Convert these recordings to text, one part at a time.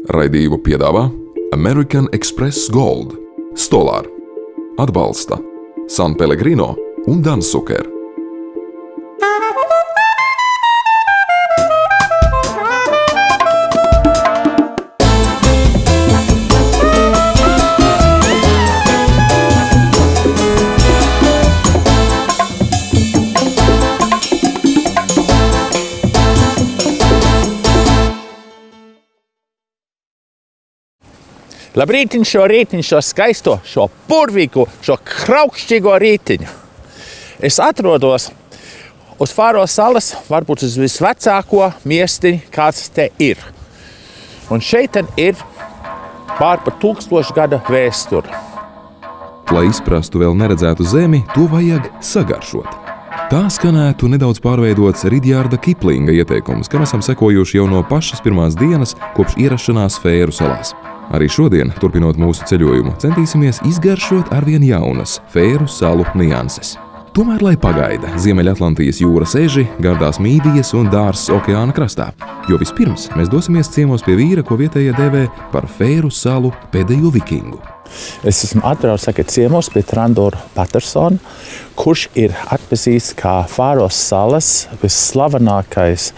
Raidījumu piedāvā American Express Gold, Stolar, atbalsta San Pellegrino un Dansuker. Labrītiņ, šo rītiņu, šo skaisto, šo purvīgu, šo kraukšķīgo rītiņu. Es atrodos uz Fāro salas, varbūt uz visvecāko miestiņu, kāds te ir. Un šeit ir pār par 1000 gada vēsture. Lai izprastu vēl neredzētu zemi, to vajag sagaršot. Tā skanētu nedaudz pārveidots Ridjārda Kiplinga ieteikums, kam esam sekojuši jau no pašas pirmās dienas kopš ierašanās Fēru salās. Arī šodien, turpinot mūsu ceļojumu, centīsimies izgaršot arvien jaunas Fēru salu nianses. Tomēr, lai pagaida Ziemeļatlantijas jūras eži, gardās mīdijas un dārzs okeāna krastā, jo vispirms mēs dosimies ciemos pie vīra, ko vietējie dēvē par Fēru salu pēdējo vikingu. Es esmu atbraucis ciemos pie Trandora Pattersona, kurš ir atpazīsts kā Fāro salas visslavenākais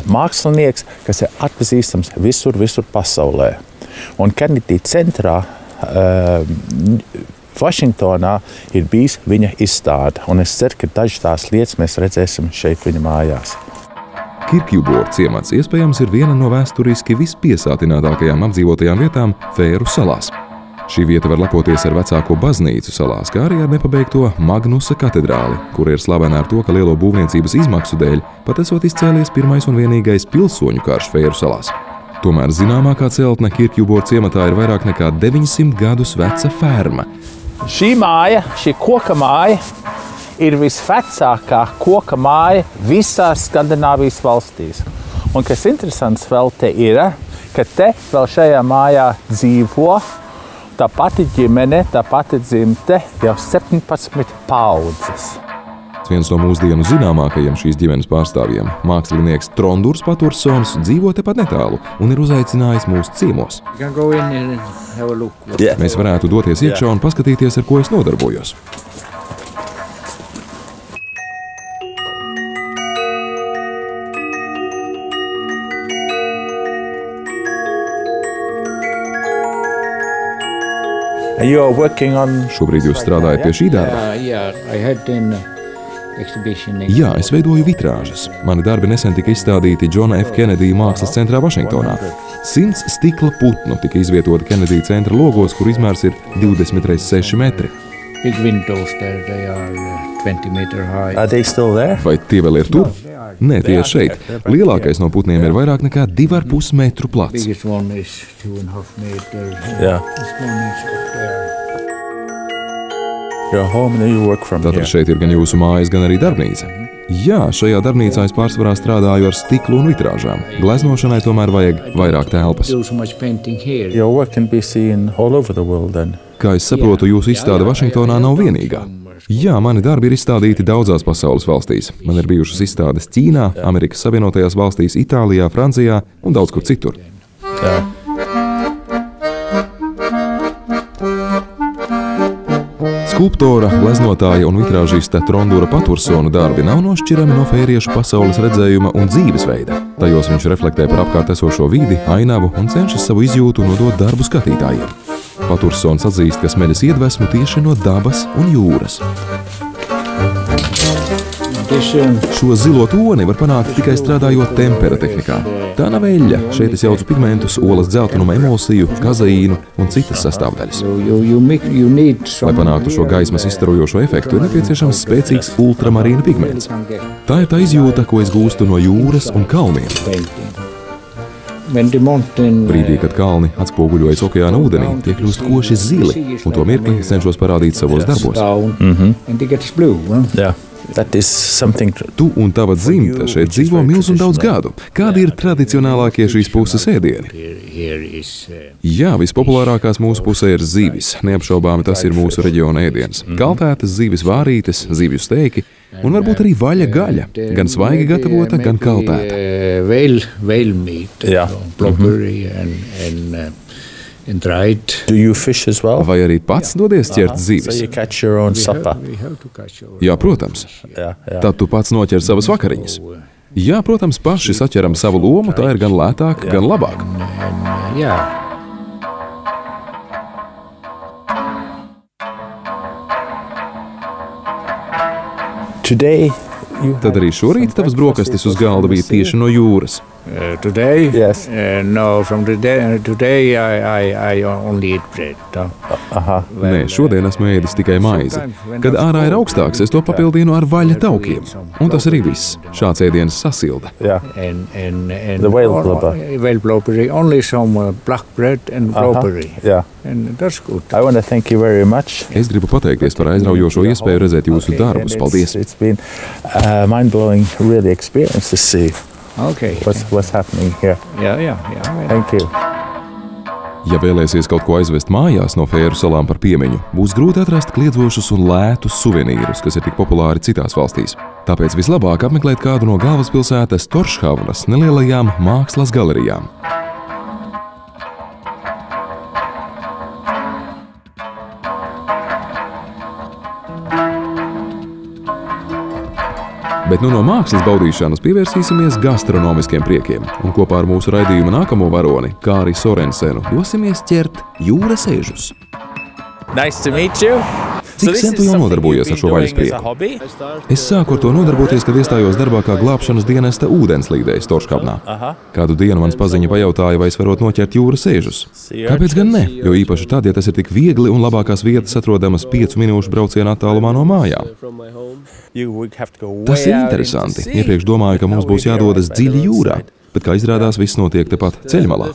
mākslinieks, kas ir atpazīstams visur pasaulē. Un Kennedy centrā Vašingtonā ir bijis viņa izstāde, un es ceru, ka dažas tās lietas mēs redzēsim šeit viņa mājās. Kirkjubora ciemats iespējams ir viena no vēsturiski vispiesātinātākajām apdzīvotajām vietām Fēru salās. Šī vieta var lepoties ar vecāko baznīcu salās, kā arī ar nepabeigto Magnusa katedrāli, kura ir slavena ar to, ka lielo būvniecības izmaksu dēļ pat esot izcēlies pirmais un vienīgais pilsoņu karš Fēru salās. Tomēr zināmākā celtne Kirkjubora ciematā ir vairāk nekā 900 gadus veca ferma. Šī māja, šī koka māja, ir visvecākā koka māja visās Skandināvijas valstīs. Un kas interesants vēl te ir, ka te vēl šajā mājā dzīvo tā pati ģimene, tā pati dzimte jau 17 paudzes. Viens no mūsdienu zināmākajiem šīs ģimenes pārstāvjiem, mākslinieks Trondurs Pattersons, dzīvo tepat netālu un ir uzaicinājis mūs ciemos. Mēs varētu doties iekšā un paskatīties, ar ko es nodarbojos. Šobrīd jūs strādājat pie šī darba? Jā, es veidoju vitrāžas. Mani darbi nesen tika izstādīti Džona F. Kennedy mākslas centrā Vašingtonā. 100 stikla putnu tika izvietoti Kennedy centra logos, kur izmērs ir 20 x 6 metri. Vai tie vēl ir tur? Nē, tie ir šeit. Lielākais no putniem ir vairāk nekā 2,5 metru plats. Tātad šeit ir gan jūsu mājas, gan arī darbnīca. Jā, šajā darbnīcā es pārsvarā strādāju ar stiklu un vitrāžām. Gleznošanai tomēr vajag vairāk telpas. Kā es saprotu, jūsu izstāde Vašingtonā nav vienīgā. Jā, mani darbi ir izstādīti daudzās pasaules valstīs. Man ir bijušas izstādes Ķīnā, Amerikas Savienotajās valstīs, Itālijā, Francijā un daudz kur citur. Skulptora, gleznotāja un vitrāžista Trondura Pattersona darbi nav nošķirami no fēriešu pasaules redzējuma un dzīvesveida. Tajos viņš reflektē par apkārt esošo vidi, ainavu un cenšas savu izjūtu nodot darbu skatītājiem. Pattersons atzīst, ka smeļas iedvesmu tieši no dabas un jūras. Šo zilo toni var panākt tikai strādājot tempera tehnikā. Tā nav eļļa. Šeit es jaucu pigmentus, olas dzeltenuma emulsiju, kazeīnu un citas sastāvdaļas. Lai panāktu šo gaismas izstarojošo efektu, ir nepieciešams spēcīgs ultramarīna pigments. Tā ir tā izjūta, ko es gūstu no jūras un kalniem. Brīdī, kad kalni atspoguļojas okeāna ūdenī, tie kļūst koši zili, un to mirkli cenšos parādīt savos darbos. Tu un tava dzimta šeit dzīvo milzu un daudz gadu. Kādi ir tradicionālākie šīs puses ēdieni? Jā, vispopulārākās mūsu pusē ir zivis. Neapšaubāmi tas ir mūsu reģiona ēdiens. Kaltētas zivis vārītes, zivju steiki un varbūt arī vaļa gaļa. Gan svaigi gatavota, gan kaltēta. Whale meat, blubbery and dried. Do you fish as well? Vai arī pats dodies ķert zivis? So you catch your own supper? Jā, protams. Tad tu pats noķer savas vakariņas. Jā, protams, paši saķeram savu lomu, tā ir gan lētāk, gan labāk. Today, Tad arī šorīt tavas brokastis uz galda bija tieši no jūras. Today? Yes. No, from today I only eat bread. Nē, šodien esmu ēdis tikai maizi. Kad ārā ir augstāks, es to papildinu ar vaļa taukiem. Un tas arī viss. Šāds ēdiens sasilda. And The whale blubber. Whale blubbery, only some black bread and blubbery. And that's good. I want to thank you very much. Es gribu pateikties par aizraujošo iespēju redzēt jūsu darbus. Paldies! It's been a mind-blowing really experience to see what's happening here. Thank you. Ja vēlēsies kaut ko aizvest mājās no Fēru salām par piemiņu, būs grūti atrast kliedzošus un lētus suvenīrus, kas ir tik populāri citās valstīs. Tāpēc vislabāk apmeklēt kādu no galvaspilsētas Torshavnas nelielajām mākslas galerijām. Bet no mākslas baudīšanas pievērsīsimies gastronomiskiem priekiem. Un kopā ar mūsu raidījuma nākamo varoni, Kāri Sorensenu, dosimies ķert jūras ežus. Nice to meet you. Cik sen tu jau nodarbojies ar šo vaļas prieku? Es sāku ar to nodarboties, kad iestājos darbā kā glābšanas dienesta ūdenslīdējs Torshavnā. Kādu dienu mans paziņa pajautāja, vai es varot noķert jūras ežus. Kāpēc gan ne? Jo īpaši tad, ja tas ir tik viegli un labākās vietas atrodamas 5 minūšu brauciena attālumā no mājām. Tas ir interesanti. Iepriekš domāju, ka mums būs jādodas dziļi jūrā. Bet, kā izrādās, viss notiek tepat ceļmalā.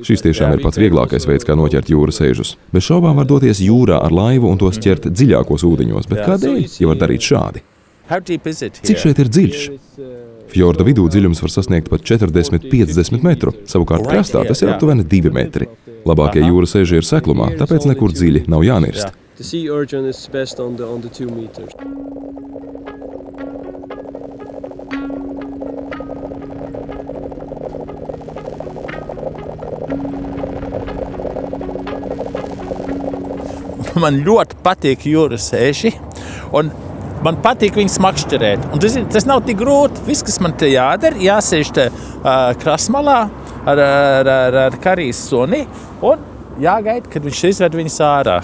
Šis tiešām ir pats vieglākais veids, kā noķert jūras ežus. Bez šaubām var doties jūrā ar laivu un tos ķert dziļākos ūdeņos, bet kādēļ, ja var darīt šādi? Cik šeit ir dziļš? Fjorda vidū dziļums var sasniegt pat 40–50 metru, savukārt krastā tas ir aptuveni 2 metri. Labākie jūras eži ir seklumā, tāpēc nekur dziļi nav jānirst. Man ļoti patīk jūras eži, un man patīk viņus makšķerēt. Un tas nav tik grūti. Viss, kas man te jādara, jāsēž te krastmalā ar karijas suni un jāgaida, kad viņš izved viņus ārā.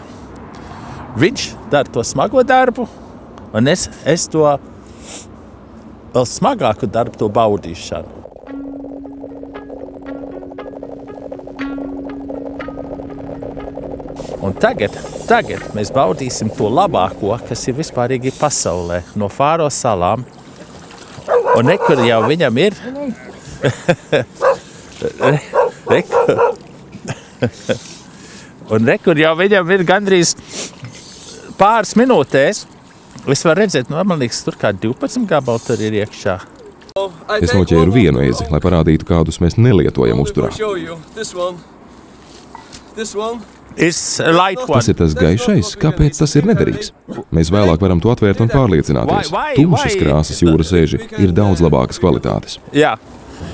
Viņš dara to smago darbu, un es to vēl smagāku darbu, to baudīšanu. Un tagad mēs baudīsim to labāko, kas ir vispārīgi pasaulē, no Fāro salām. Un nekur jau viņam ir... Nekur jau viņam ir gandrīz pāris minūtēs. Es varu redzēt, man liekas, tur kā 12 gabali tur ir iekšā. Es noķēru vienu ezi, lai parādītu, kādus mēs nelietojam uzturā. Tas ir tas gaišais, kāpēc tas ir nederīgs. Mēs vēlāk varam to atvērt un pārliecināties. Tumšas krāsas jūras eži ir daudz labākas kvalitātes. Jā,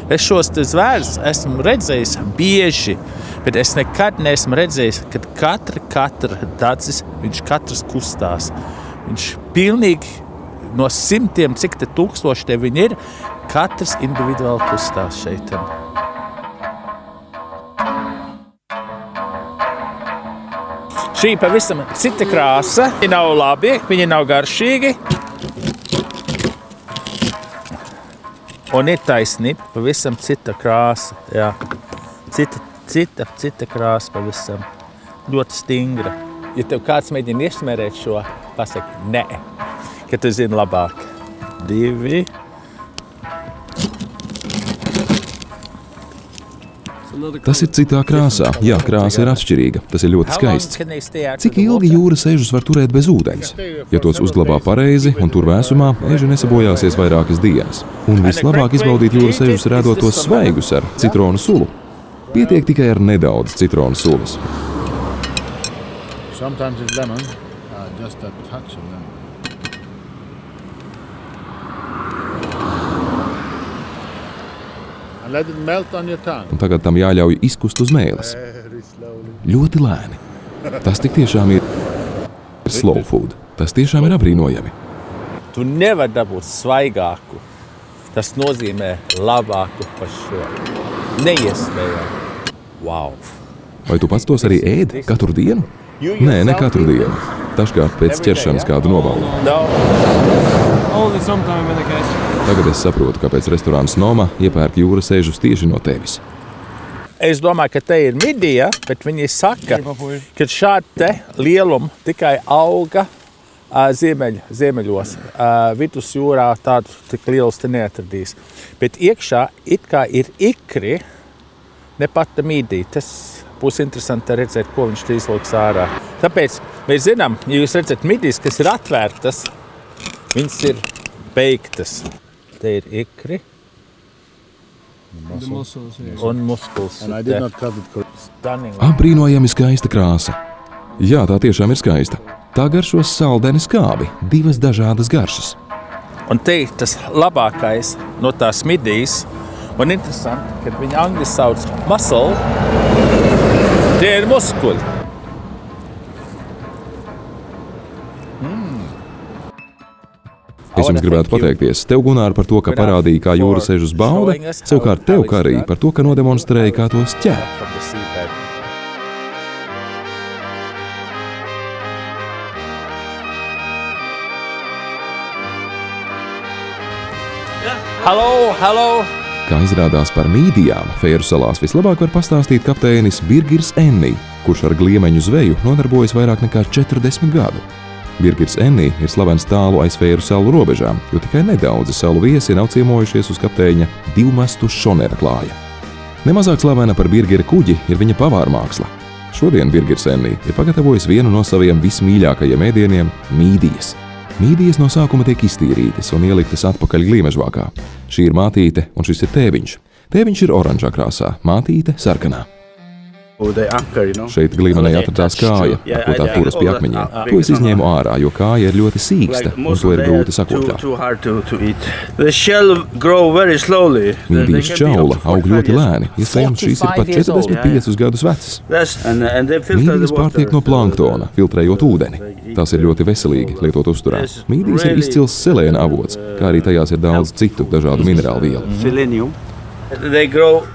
es šos zvērus esmu redzējis bieži, bet es nekad neesmu redzējis, kad katra dadzis, viņš katrs kustās. Viņš pilnīgi no simtiem, cik te tūkstoši te viņi ir, katrs individuāli kustās šeit. Šī pavisam cita krāsa, viņi nav labi, viņi nav garšīgi. Un ir taisnība, pavisam cita krāsa, jā. Cita krāsa pavisam, ļoti stingra. Ja tev kāds mēģina iesmērēt šo, pasaka, nē, ka tu zini labāk. 2. Tas ir citā krāsā. Jā, krāsa ir atšķirīga. Tas ir ļoti skaists. Cik ilgi jūras ežus var turēt bez ūdens? Ja tos uzglabā pareizi un tur vēsumā, eži nesabojāsies vairākas dienas. Un vislabāk izbaudīt jūras ežus rādot tos svaigus ar citronu sulu. Pietiek tikai ar nedaudz citronu sulas. Sometimes it's lemon, just a touch of lemon. And let it melt on your tongue. Un tagad tam jāļauj izkust uz mēles. Ļoti lēni. Tas tik tiešām ir slow food. Tas tiešām ir apbrīnojami. Tu nevar dabūt svaigāku. Tas nozīmē labāku par šo. Neiespējami. Wow. Vai tu pats tos arī ēd katru dienu? Nē, ne katru dienu. Dažkārt pēc ķeršanas kādu novaldu. Tagad es saprotu, kāpēc restorāns Noma iepērk jūras ežus tieši no tevis. Es domāju, ka te ir midija, bet viņi saka, ka šādi te lielumi tikai auga ziemeļos. Vidusjūrā tādu tik lielus te neatradīs. Bet iekšā it kā ir ikri, ne pat midija. Tas būs interesanti redzēt, ko viņš te izlūks ārā. Tāpēc mēs zinām, ja jūs redzat midijas, kas ir atvērtas, viņas ir beigtas. Te ir ikri. Un muskuls. Apbrīnojami skaista krāsa. Jā, tā tiešām ir skaista. Tā garšos saldeni skābi, divas dažādas garšas. Un te ir tas labākais no tās midijas. Un interesanti, kad viņi angļu sauc muscle, tie ir muskuļi. Es jums gribētu pateikties tev, Gunār, par to, ka parādīji, kā jūras ežus bauda, savukārt tev, Karī, par to, ka nodemonstrēji, kā tos ķer. Hallo! Kā izrādās par mīdijām, Fēru salās vislabāk var pastāstīt kapteinis Birgirs Enni, kurš ar gliemeņu zveju nodarbojas vairāk nekā 40 gadu. Birgirs Enni ir slavens tālu aiz Fēru salu robežām, jo tikai nedaudzi salu viesi nav ciemojušies uz kapteiņa divmastu šonera klāja. Nemazāk slavena par Birgira kuģi ir viņa pavārmāksla. Šodien Birgirs Enni ir pagatavojis vienu no saviem vismīļākajiem ēdieniem – mīdijas. Mīdijas no sākuma tiek iztīrītas un ieliktas atpakaļ gliemežvākā. Šī ir mātīte un šis ir tēviņš. Tēviņš ir oranžā krāsā, mātīte sarkanā. Šeit glīmenē atradās kāja, ar ko tā turas pie akmeņiem. To es izņēmu ārā, jo kāja ir ļoti sīksta un to ir grūti sakopļāt. Mīdijas čaula aug ļoti lēni, iespējams šīs ir pat 45 gadus vecas. Mīdijas pārtiek no planktona, filtrējot ūdeni. Tās ir ļoti veselīgi lietot uzturā. Mīdijas ir izcils selēna avots, kā arī tajās ir daudz citu dažādu minerālu vielu.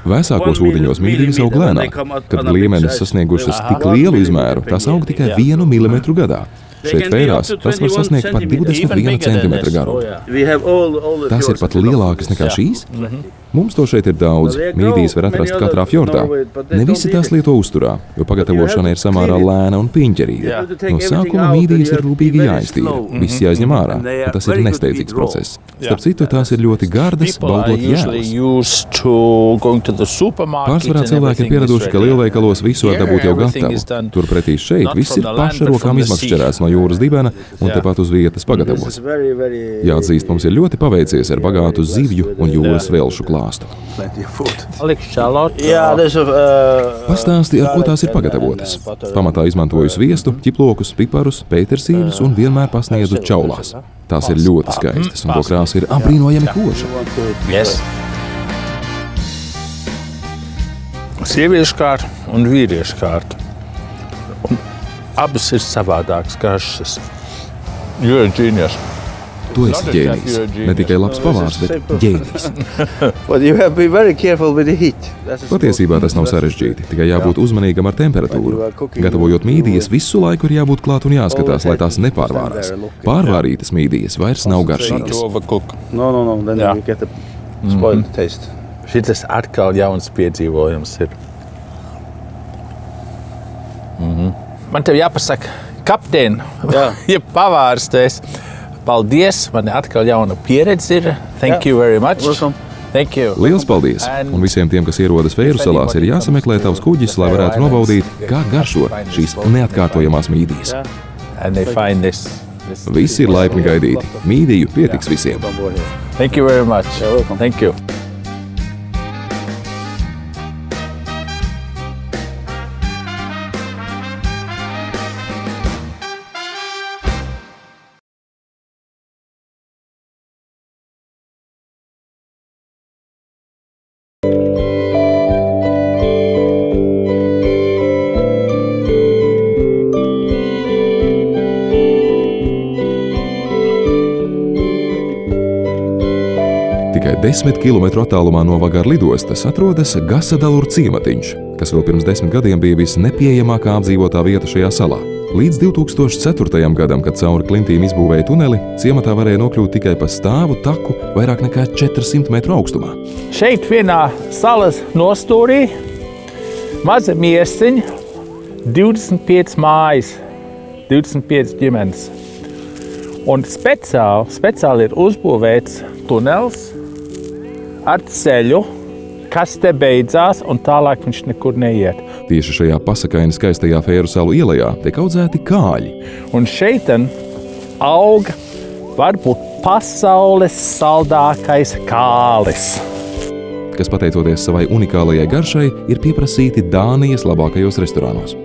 Vēsākos ūdeņos mīdijas aug lēnāk. Kad gliemenes sasniegušas tik lielu izmēru, tās aug tikai 1 milimetru gadā. Šeit Fērās tas var sasniegt pat 21 centimetra garumu. Tas ir pat lielākas nekā šīs? Mums to šeit ir daudz. Mīdijas var atrast katrā fjordā. Ne visi tās lieto uzturā, jo pagatavošana ir samērā lēna un piņķerīga. No sākuma mīdijas ir rūpīgi jāiztīra, viss jāizņem ārā, un tas ir nesteidzīgs process. Starp citu, tās ir ļoti gardas, baudot jēlas. Pārsvarā cilvēki ir pieraduši, ka lielveikalos visu var dabūt jau gatavu. Turpretī šeit viss ir paša rokām izmakšķerēts no jūras dibena un tepat uz vietas pagatavots. Jāatzīst, mums ir ļoti paveicies ar bagātu zivju un jūras velšu klāstu. Pastāsti, ar ko tās ir pagatavotas. Pamatā izmantoju sviestu, ķiplokus, piparus, pētersīļus un vienmēr pasniedzu čaulās. Tās ir ļoti skaistas un to krāsa ir apbrīnojami koša. Sieviešu kārta un vīriešu kārta. Abas ir savādākas garšas. You're a genius. Tu esi ģēnijs. Ne tikai labs pavārs, bet ģēnijs. Patiesībā tas nav sarežģīti, tikai jābūt uzmanīgam ar temperatūru. Gatavojot mīdijas, visu laiku ir jābūt klāt un jāskatās, lai tās nepārvārās. Pārvārītas mīdijas vairs nav garšīgas. Šitas atkal jauns piedzīvojums ir. Man tev jāpasaka, kapteini, ja pavārs teiks, paldies, man atkal jauna pieredze ir. Thank you very much. Thank you. Liels paldies! Un visiem tiem, kas ierodas Fēru salās, ir jāsameklē tavs kuģis, lai varētu nobaudīt, kā garšo šīs neatkārtojamās mīdijas. Visi ir laipni gaidīti. Mīdiju pietiks visiem. Thank you very much. Thank you. Tikai 10 km attālumā no Vagara lidostas atrodas Gasadalur ciematiņš, kas vēl pirms 10 gadiem bija visnepieejamākā apdzīvotā vieta šajā salā. Līdz 2004. gadam, kad cauri klintīm izbūvēja tuneli, ciematā varēja nokļūt tikai pa stāvu taku vairāk nekā 400 metru augstumā. Šeit vienā salas nostūrī maza miestiņa, 25 mājas, 25 ģimenes. Un speciāli ir uzbūvēts tunels ar ceļu, kas te beidzās, un tālāk viņš nekur neiet. Tieši šajā pasakaini skaistajā Fēru salu ielajā tiek audzēti kāļi. Un šeit auga varbūt pasaules saldākais kālis, kas pateicoties savai unikālajai garšai, ir pieprasīti Dānijas labākajos restorānos.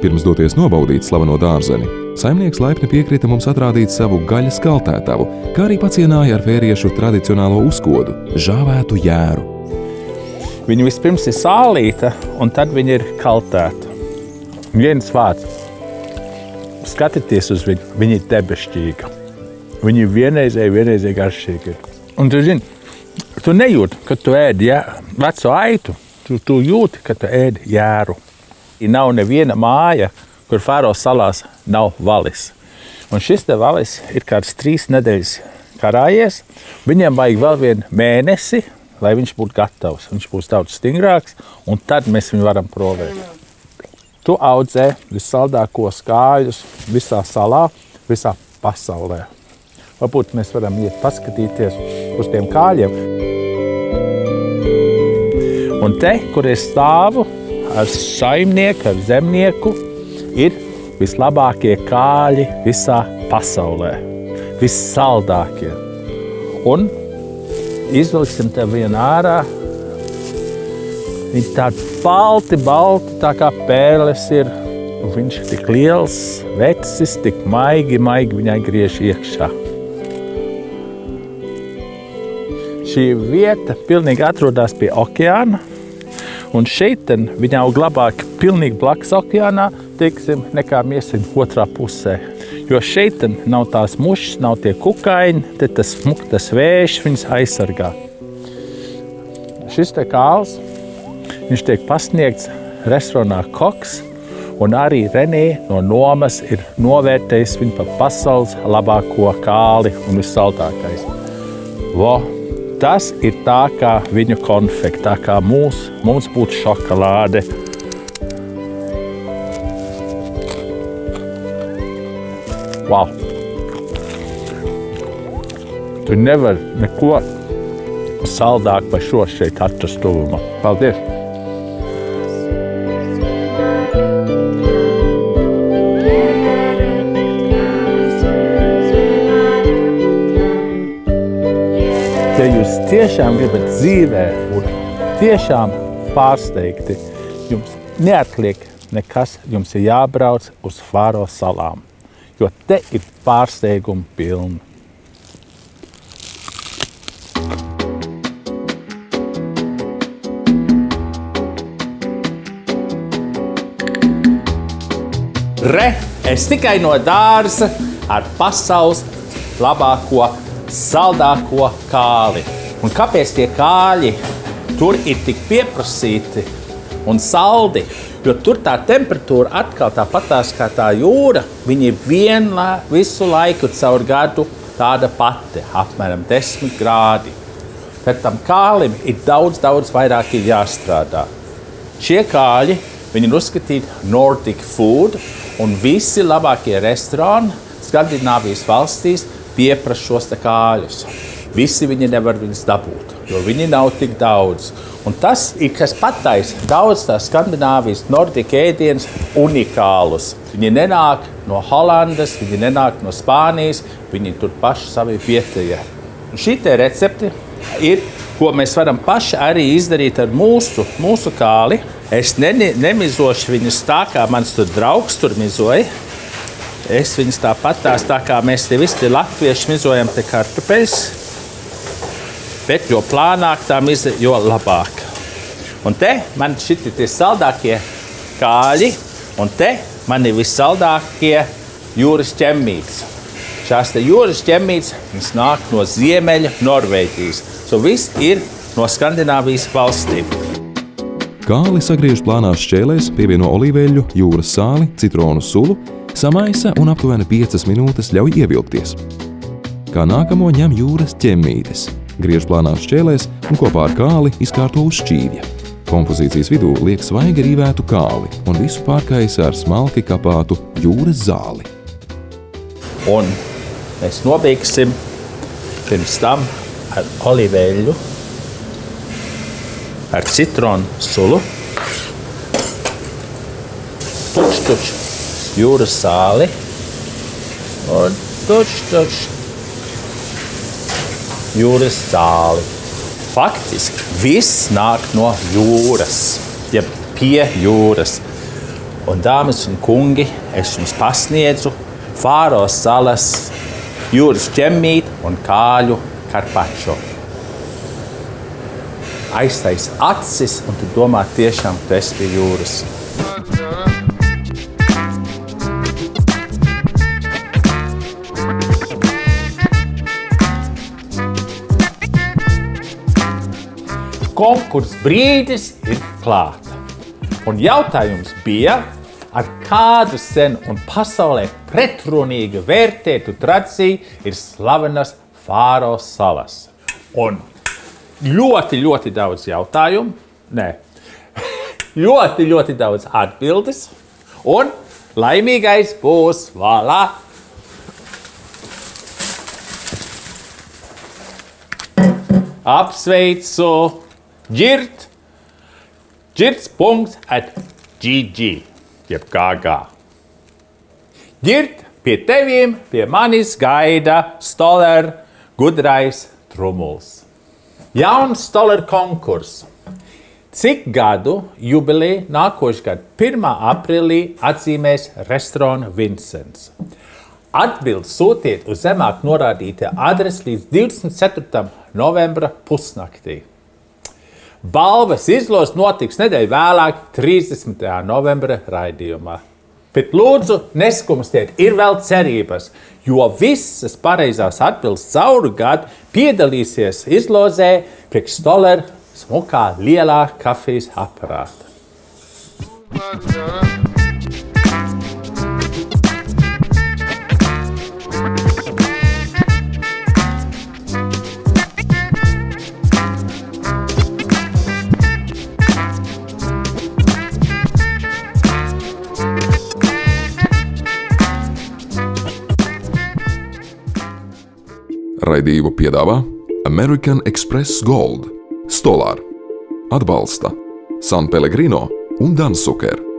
Pirms doties nobaudīt slaveno dārzeni, saimnieks laipni piekrita mums atrādīt savu gaļas kaltētavu, kā arī pacienāja ar fēriešu tradicionālo uzkodu – žāvētu jēru. Viņa vispirms ir sālīta, un tad viņa ir kaltēta. Viens vārds. Skatieties uz viņu. Viņa ir debešķīga. Viņa ir vienreizēji garšīga. Un tu zini, tu nejūti, ka tu ēdi veco aitu. Tu jūti, ka tu ēdi jēru. Nav neviena māja, kur Fēro salās nav valis. Un šis te valis ir kāds 3 nedēļas karājies. Viņam vajag vēl vienu mēnesi, lai viņš būtu gatavs. Viņš būs daudz stingrāks, un tad mēs viņu varam provēt. Tu audzē vissaldākos kāļus visā salā, visā pasaulē. Varbūt mēs varam iet paskatīties uz tiem kāļiem. Un te, kur es stāvu, ar saimnieku, ar zemnieku, ir vislabākie kāļi visā pasaulē. Vissaldākie. Un izvilksim te vienu ārā. Viņi tādi balti, tā kā pērles ir. Un viņš ir tik liels, vecis, tik maigi viņai griež iekšā. Šī vieta pilnīgi atrodas pie okeāna. Un šeit viņa aug labāk pilnīgi blakus okeānā, teiksim, nekā miesiņa otrā pusē. Jo šeit nav tās mušas, nav tie kukaiņi, te tas vējš viņas aizsargā. Šis te kāls, viņš tiek pasniegts restorānā Koks, un arī Renē no Nomas ir novērtējis viņu par pasaules labāko kāli un vissaldākais. Tas ir tā kā viņu konfekti, tā kā mums būtu šokolāde. Wow! Tu nevari neko saldāk par šo šeit atrast tuvumā. Paldies! Ja jūs tiešām gribat dzīvē būt tiešām pārsteigti, jums neatliek nekas, jums ir jābrauc uz Fēro salām, jo te ir pārsteigumi pilni. Es tikai no dārza ar pasaules labāko saldāko kāli. Un kāpēc tie kāļi tur ir tik pieprasīti un saldi? Jo tur tā temperatūra atkal tāpatās kā tā jūra, viņi visu laiku caur gadu tāda pati, apmēram 10 grādi. Pēc tam kālim ir daudz vairāk jāstrādā. Šie kāļi, viņi ir uzskatīti Nordic food, un visi labākie restorāni Skandināvijas valstīs pieprasa šos kāļus. Visi viņi nevar viņus dabūt. jo viņi nav tik daudz. Un tas ir, kas pataisa daudz tās Skandināvijas Nordiku ēdienas unikālus. Viņi nenāk no Holandas, viņi nenāk no Spānijas, viņi tur paši savi vietējie. Šī te recepte ir, ko mēs varam paši arī izdarīt ar mūsu kāli. Es nemizošu viņus tā, kā mans tur draugs tur mizoja. Es viņus tāpat tā kā mēs te visi latvieši mizojam te kartupeļus. Bet jo plānāk tā mize, jo labāk. Un te man šiti tie saldākie kāļi, un te man ir vissaldākie jūras ķemmītes. Šās te jūras ķemmītes, viņas nāk no ziemeļa Norvēģijas. Viss ir no Skandināvijas valstīm. Kāli sagriež plānās šķēlēs, pievieno olīveļu, jūras sāli, citronu sulu, samaisa un aptuveni 5 minūtes ļauj ievilkties. Kā nākamo ņem jūras ķemmītes, griež plānās šķēlēs un kopā ar kāli izkārto uz šķīvja. Kompozīcijas vidū liek svaigi rīvētu kāli un visu pārkaisa ar smalki kapātu jūras zāli. Un mēs nobīksim pirms tam ar olīveļu, ar citronu sulu, tuč jūras sāli un tuč jūras sāli. Faktiski viss nāk no jūras, ja pie jūras. Un, dāmas un kungi, es jums pasniedzu Fāro salas jūras ķemmīti un kāļu karpačo. Aiztais acis, un tu domā tiešām, tu esi pie jūras. Konkurss brīdis ir klāta. Un jautājums bija, ar kādu sen un pasaulē pretrunīgi vērtētu tradīciju ir slavenas Fāro salas. Un ļoti, ļoti daudz jautājumu, ļoti daudz atbildes, un laimīgais būs valā. Apsveicu Girts.gg, jeb GG. Girt, pie teviem, pie manis gaida Stoller gudrais trumuls. Jauns Stoller konkurss. Cik gadu jubileju nākošgad 1. aprīlī atzīmēs restorāna Vincents? Atbildi sūtiet uz zemāk norādītā adresi līdz 24. novembra pusnaktī. Balvas izlozes notiks nedēļu vēlāk, 30. novembra raidījumā. Bet lūdzu, neskumstiet, ir vēl cerības, jo visas pareizās atbildes cauru gadu piedalīsies izlozē priekš Stoller smukā lielā kafijas aparāta. Raidījumu piedāvā American Express Gold, Stoller, atbalsta San Pellegrino un Dansuker.